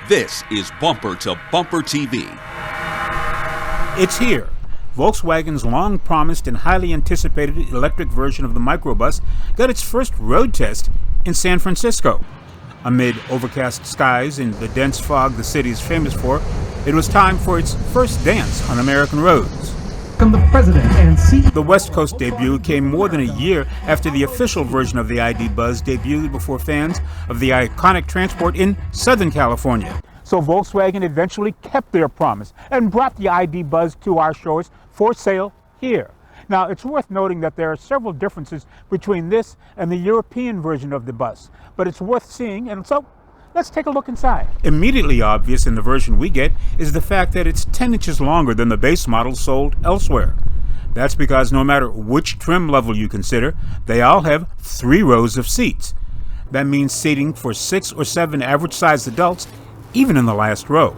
This is Bumper to Bumper TV. It's here. Volkswagen's long-promised and highly anticipated electric version of the microbus got its first road test in San Francisco. Amid overcast skies and the dense fog the city is famous for, it was time for its first dance on American roads. Welcome the President and CEO. The West Coast debut came more than a year after the official version of the ID Buzz debuted before fans of the iconic transport in Southern California. So Volkswagen eventually kept their promise and brought the ID Buzz to our shores for sale here. Now, it's worth noting that there are several differences between this and the European version of the bus, but it's worth seeing, and so let's take a look inside. Immediately obvious in the version we get is the fact that it's 10 inches longer than the base model sold elsewhere. That's because no matter which trim level you consider, they all have 3 rows of seats. That means seating for 6 or 7 average-sized adults, even in the last row.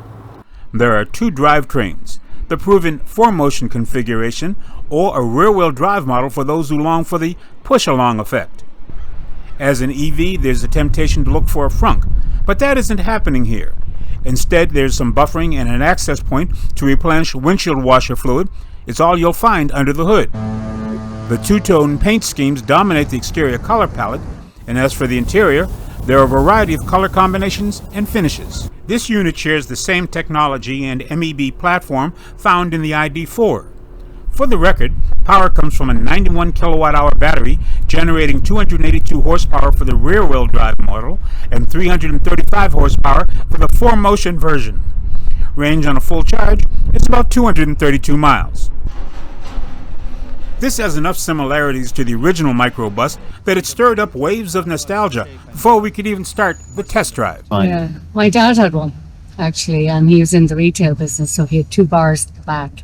There are 2 drivetrains, the proven 4-motion configuration or a rear-wheel drive model for those who long for the push-along effect. As an EV, there's a temptation to look for a frunk, but that isn't happening here. Instead, there's some buffering and an access point to replenish windshield washer fluid. It's all you'll find under the hood. The 2-tone paint schemes dominate the exterior color palette, and as for the interior, there are a variety of color combinations and finishes. This unit shares the same technology and MEB platform found in the ID4. For the record, power comes from a 91 kilowatt-hour battery generating 282 horsepower for the rear-wheel drive model and 335 horsepower for the 4-motion version. Range on a full charge is about 232 miles. This has enough similarities to the original microbus that it stirred up waves of nostalgia before we could even start the test drive. Yeah, my dad had one, actually, and he was in the retail business, so he had 2 bars at the back,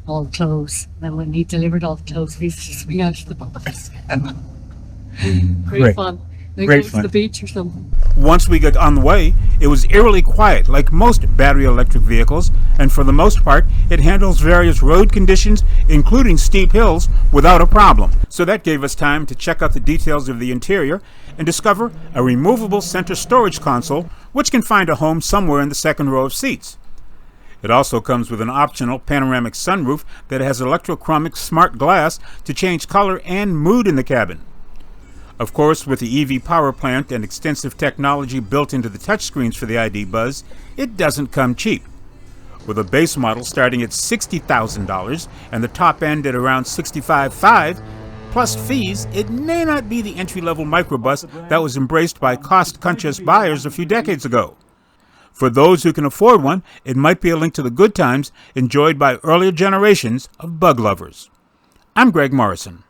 all clothes. Then when he delivered all the clothes, we used to swing out of the bars. Great fun. Great fun. To the beach or something. Once we got on the way, it was eerily quiet, like most battery electric vehicles, and for the most part, it handles various road conditions, including steep hills, without a problem. So that gave us time to check out the details of the interior and discover a removable center storage console, which can find a home somewhere in the second row of seats. It also comes with an optional panoramic sunroof that has electrochromic smart glass to change color and mood in the cabin. Of course, with the EV power plant and extensive technology built into the touchscreens for the ID Buzz, it doesn't come cheap. With a base model starting at $60,000 and the top end at around $65,500, plus fees, it may not be the entry-level microbus that was embraced by cost-conscious buyers a few decades ago. For those who can afford one, it might be a link to the good times enjoyed by earlier generations of bug lovers. I'm Greg Morrison.